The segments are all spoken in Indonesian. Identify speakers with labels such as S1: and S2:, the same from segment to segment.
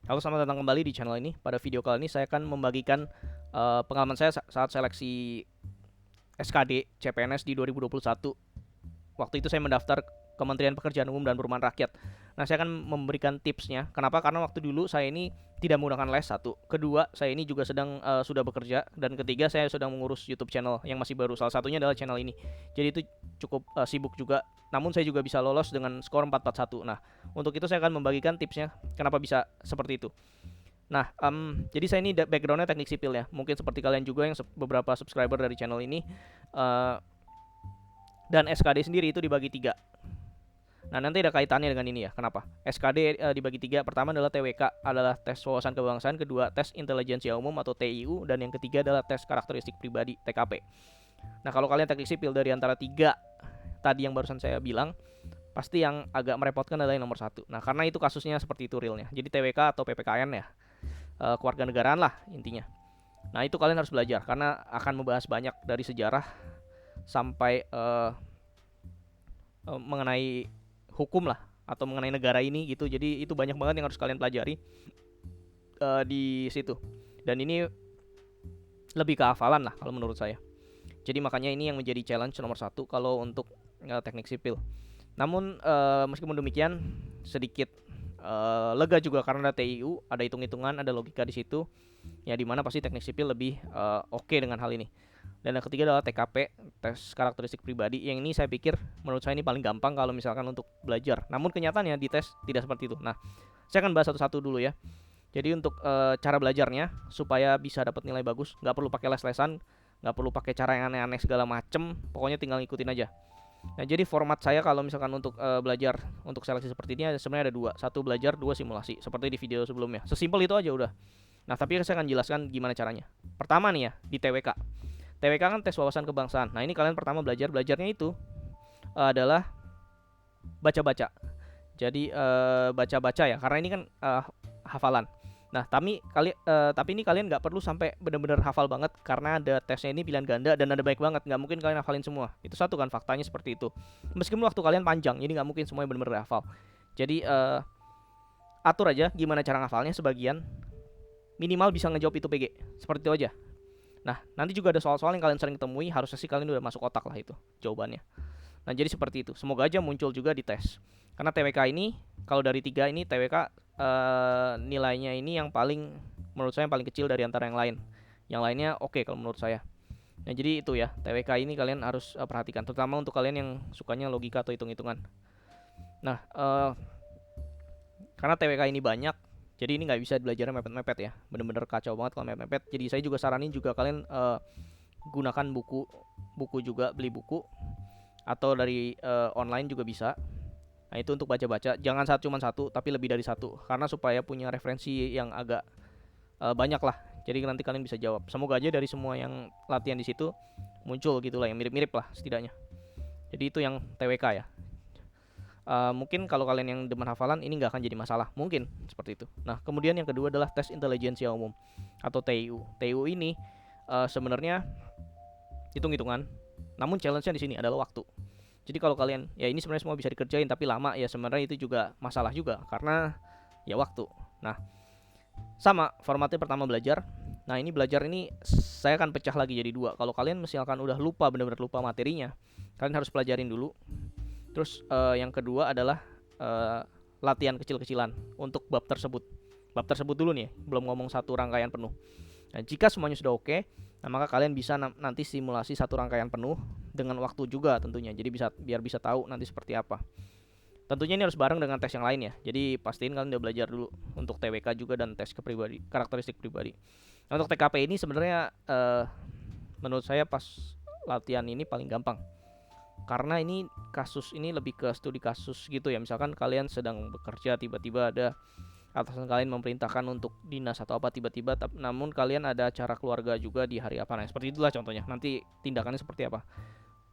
S1: Halo, selamat datang kembali di channel ini. Pada video kali ini saya akan membagikan pengalaman saya saat seleksi SKD CPNS di 2021. Waktu itu saya mendaftar Kementerian Pekerjaan Umum dan Perumahan Rakyat. Nah, saya akan memberikan tipsnya. Kenapa? Karena waktu dulu saya ini tidak menggunakan les satu. Kedua, saya ini juga sedang sudah bekerja, dan ketiga saya sedang mengurus YouTube channel yang masih baru. Salah satunya adalah channel ini. Jadi itu cukup sibuk juga. Namun saya juga bisa lolos dengan skor 441. Nah, untuk itu saya akan membagikan tipsnya kenapa bisa seperti itu. Nah, jadi saya ini backgroundnya teknik sipil ya. Mungkin seperti kalian juga yang beberapa subscriber dari channel ini. Uh, dan SKD sendiri itu dibagi tiga. Nah, nanti ada kaitannya dengan ini ya. Kenapa? SKD dibagi tiga. Pertama adalah TWK, adalah tes wawasan kebangsaan. Kedua, tes intelijensia umum atau TIU. Dan yang ketiga adalah tes karakteristik pribadi, TKP. Nah, kalau kalian teknik sipil dari antara tiga tadi yang barusan saya bilang, pasti yang agak merepotkan adalah yang nomor satu. Nah, karena itu kasusnya seperti itu realnya. Jadi TWK atau PPKN ya, kewarganegaraan lah intinya. Nah, itu kalian harus belajar karena akan membahas banyak dari sejarah sampai mengenai hukum lah atau mengenai negara ini gitu. Jadi itu banyak banget yang harus kalian pelajari di situ. Dan ini lebih ke hafalan lah kalau menurut saya. Jadi makanya ini yang menjadi challenge nomor satu kalau untuk teknik sipil. Namun meskipun demikian sedikit lega juga karena ada TIU, ada hitung-hitungan, ada logika di situ. Ya dimana pasti teknik sipil lebih oke dengan hal ini. Dan yang ketiga adalah TKP, tes karakteristik pribadi. Yang ini saya pikir menurut saya ini paling gampang kalau misalkan untuk belajar. Namun kenyataannya di tes tidak seperti itu. Nah, saya akan bahas satu-satu dulu ya. Jadi untuk cara belajarnya supaya bisa dapat nilai bagus, nggak perlu pakai les-lesan, nggak perlu pakai cara yang aneh-aneh segala macem. Pokoknya tinggal ngikutin aja. Nah, jadi format saya kalau misalkan untuk belajar untuk seleksi seperti ini sebenarnya ada dua. Satu belajar, dua simulasi. Seperti di video sebelumnya. Sesimpel itu aja udah. Nah, tapi saya akan jelaskan gimana caranya. Pertama nih ya, di TWK. TWK kan tes wawasan kebangsaan. Nah, ini kalian pertama belajarnya itu adalah baca-baca. Jadi baca-baca ya, karena ini kan hafalan. Nah, tapi ini kalian nggak perlu sampai benar-benar hafal banget karena ada tesnya ini pilihan ganda dan ada banyak banget, nggak mungkin kalian hafalin semua. Itu satu kan faktanya seperti itu. Meskipun waktu kalian panjang, jadi nggak mungkin semuanya benar-benar hafal. Jadi atur aja gimana cara ngafalnya sebagian, minimal bisa ngejawab itu PG. Seperti itu aja. Nah, nanti juga ada soal-soal yang kalian sering temui, harusnya sih kalian udah masuk otak lah itu jawabannya. Nah, jadi seperti itu. Semoga aja muncul juga di tes. Karena TWK ini, kalau dari tiga ini TWK nilainya ini yang paling, menurut saya yang paling kecil dari antara yang lain. Yang lainnya oke kalau menurut saya. Nah, jadi itu ya, TWK ini kalian harus perhatikan, terutama untuk kalian yang sukanya logika atau hitung-hitungan. Nah, karena TWK ini banyak, jadi ini nggak bisa belajar mepet-mepet ya, bener-bener kacau banget kalau mepet-mepet. Jadi saya juga saranin juga kalian gunakan buku juga, beli buku atau dari online juga bisa. Nah, itu untuk baca-baca, jangan cuma satu tapi lebih dari satu, karena supaya punya referensi yang agak banyak lah. Jadi nanti kalian bisa jawab. Semoga aja dari semua yang latihan di situ muncul gitulah yang mirip-mirip lah setidaknya. Jadi itu yang TWK ya. Mungkin kalau kalian yang demen hafalan ini nggak akan jadi masalah, mungkin seperti itu. Nah, kemudian yang kedua adalah tes intelijensia umum atau TIU. TIU ini sebenarnya hitung-hitungan, namun challenge-nya di sini adalah waktu. Jadi kalau kalian, ya ini sebenarnya semua bisa dikerjain tapi lama ya, sebenarnya itu juga masalah juga karena ya waktu. Nah, sama formatnya, pertama belajar. Nah, ini belajar ini saya akan pecah lagi jadi dua. Kalau kalian misalkan udah lupa, benar-benar lupa materinya, kalian harus pelajarin dulu. Terus yang kedua adalah latihan kecil-kecilan untuk bab tersebut. Bab tersebut dulu nih, belum ngomong satu rangkaian penuh. Nah, jika semuanya sudah oke, nah maka kalian bisa nanti simulasi satu rangkaian penuh dengan waktu juga tentunya. Jadi biar bisa tahu nanti seperti apa. Tentunya ini harus bareng dengan tes yang lain ya. Jadi pastiin kalian udah belajar dulu untuk TWK juga dan tes karakteristik pribadi. Nah, untuk TKP ini sebenarnya menurut saya pas latihan ini paling gampang. Karena ini kasus ini lebih ke studi kasus gitu ya. Misalkan kalian sedang bekerja, tiba-tiba ada atasan kalian memerintahkan untuk dinas atau apa tiba-tiba, namun kalian ada acara keluarga juga di hari apa. Nah, seperti itulah contohnya. Nanti tindakannya seperti apa.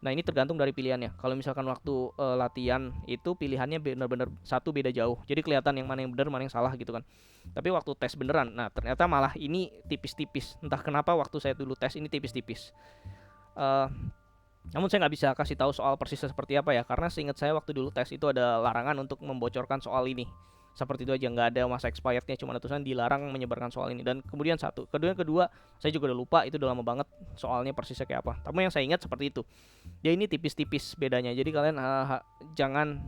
S1: Nah, ini tergantung dari pilihannya. Kalau misalkan waktu latihan itu pilihannya benar-benar satu beda jauh. Jadi kelihatan yang mana yang benar, mana yang salah gitu kan. Tapi waktu tes beneran, nah ternyata malah ini tipis-tipis. Entah kenapa waktu saya dulu tes ini tipis-tipis. Uh, Namun saya nggak bisa kasih tahu soal persisnya seperti apa ya, karena seingat saya waktu dulu tes itu ada larangan untuk membocorkan soal ini. seperti itu aja, nggak ada masa expirednya, cuma ada tulisan dilarang menyebarkan soal ini. Dan kemudian kedua saya juga udah lupa, itu udah lama banget soalnya persisnya kayak apa. Tapi yang saya ingat seperti itu. Dia ini tipis-tipis bedanya, jadi kalian jangan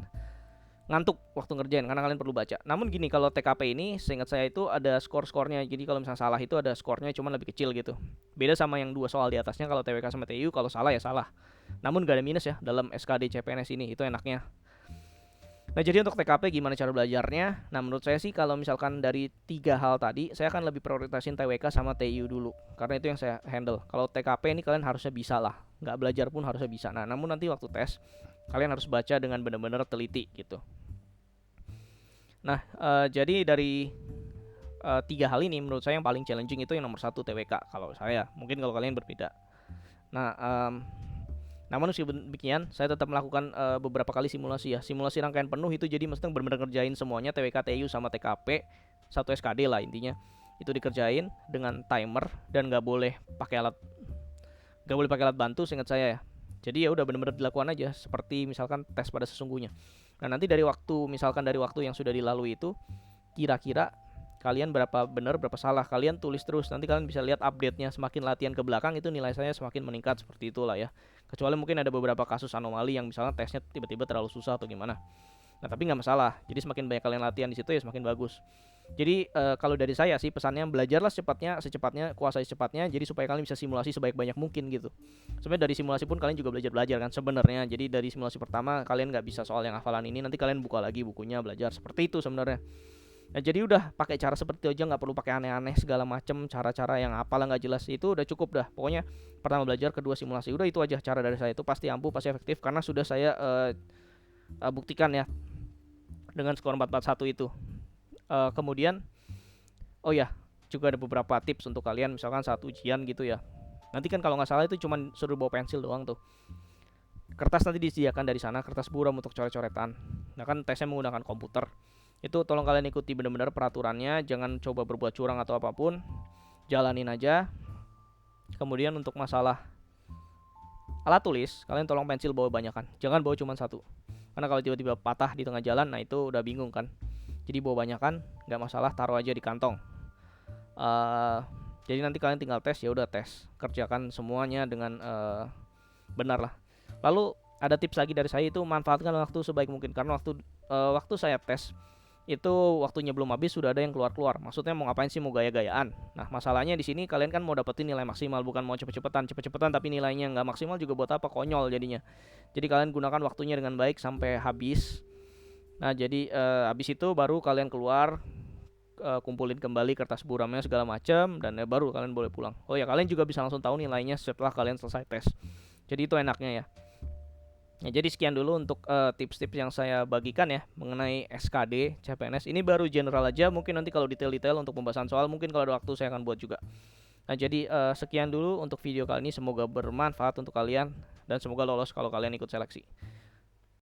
S1: ngantuk waktu ngerjain karena kalian perlu baca. Namun gini, kalau TKP ini seingat saya itu ada skor-skornya. Jadi kalau misalnya salah itu ada skornya, cuman lebih kecil gitu. Beda sama yang dua soal di atasnya, kalau TWK sama TIU kalau salah ya salah. Namun gak ada minus ya dalam SKD CPNS ini, itu enaknya. Nah, jadi untuk TKP gimana cara belajarnya? Nah, menurut saya sih kalau misalkan dari 3 hal tadi, saya akan lebih prioritasin TWK sama TIU dulu, karena itu yang saya handle. Kalau TKP ini kalian harusnya bisa lah, nggak belajar pun harusnya bisa. Nah, namun nanti waktu tes kalian harus baca dengan benar-benar teliti gitu. Nah, jadi dari 3 hal ini menurut saya yang paling challenging itu yang nomor 1 TWK kalau saya. Mungkin kalau kalian berbeda. Nah, namun meskipun demikian, saya tetap melakukan beberapa kali simulasi ya. Simulasi rangkaian penuh itu, jadi mesti benar-benar ngerjain semuanya TWK, TIU sama TKP, 1 SKD lah intinya. Itu dikerjain dengan timer dan nggak boleh pakai alat bantu seingat saya ya. Jadi ya udah benar-benar dilakukan aja seperti misalkan tes pada sesungguhnya. Nah, nanti dari waktu yang sudah dilalui itu, kira-kira kalian berapa benar berapa salah, kalian tulis terus. Nanti kalian bisa lihat update-nya, semakin latihan ke belakang itu nilai saya semakin meningkat, seperti itulah ya. Kecuali mungkin ada beberapa kasus anomali yang misalnya tesnya tiba-tiba terlalu susah atau gimana. Nah, tapi nggak masalah. Jadi semakin banyak kalian latihan di situ ya semakin bagus. Jadi kalau dari saya sih pesannya, belajarlah secepatnya, kuasai secepatnya, jadi supaya kalian bisa simulasi sebanyak mungkin gitu. Sebenarnya dari simulasi pun kalian juga belajar kan sebenarnya. Jadi dari simulasi pertama kalian nggak bisa soal yang hafalan ini, nanti kalian buka lagi bukunya, belajar seperti itu sebenarnya. Nah, jadi udah pakai cara seperti itu aja, nggak perlu pakai aneh-aneh segala macem, cara-cara yang apalah nggak jelas, itu udah cukup dah. Pokoknya pertama belajar, kedua simulasi, udah itu aja cara dari saya. Itu pasti ampuh, pasti efektif, karena sudah saya buktikan ya dengan skor 441 itu. Kemudian oh ya, juga ada beberapa tips untuk kalian misalkan saat ujian gitu ya. Nanti kan kalau nggak salah itu cuma suruh bawa pensil doang tuh. Kertas nanti disediakan dari sana, kertas buram untuk coret-coretan. Nah, kan tesnya menggunakan komputer. Itu tolong kalian ikuti benar-benar peraturannya, jangan coba berbuat curang atau apapun. Jalanin aja. Kemudian untuk masalah alat tulis, kalian tolong pensil bawa banyakan. Jangan bawa cuma satu. Karena kalau tiba-tiba patah di tengah jalan, nah itu udah bingung kan. Jadi bawa banyakan, nggak masalah, taruh aja di kantong. Jadi nanti kalian tinggal tes, ya udah tes, kerjakan semuanya dengan benar lah. Lalu ada tips lagi dari saya, itu manfaatkan waktu sebaik mungkin, karena waktu saya tes itu waktunya belum habis sudah ada yang keluar. Maksudnya mau ngapain sih, mau gaya-gayaan. Nah, masalahnya di sini kalian kan mau dapetin nilai maksimal, bukan mau cepet-cepetan tapi nilainya nggak maksimal juga buat apa, konyol jadinya. Jadi kalian gunakan waktunya dengan baik sampai habis. Nah, jadi habis itu baru kalian keluar, kumpulin kembali kertas buramnya segala macam, dan baru kalian boleh pulang. Oh ya, kalian juga bisa langsung tahu nilainya setelah kalian selesai tes. Jadi itu enaknya ya. Ya, jadi sekian dulu untuk tips-tips yang saya bagikan ya mengenai SKD CPNS. Ini baru general aja, mungkin nanti kalau detail-detail untuk pembahasan soal mungkin kalau ada waktu saya akan buat juga. Nah, jadi sekian dulu untuk video kali ini, semoga bermanfaat untuk kalian dan semoga lolos kalau kalian ikut seleksi.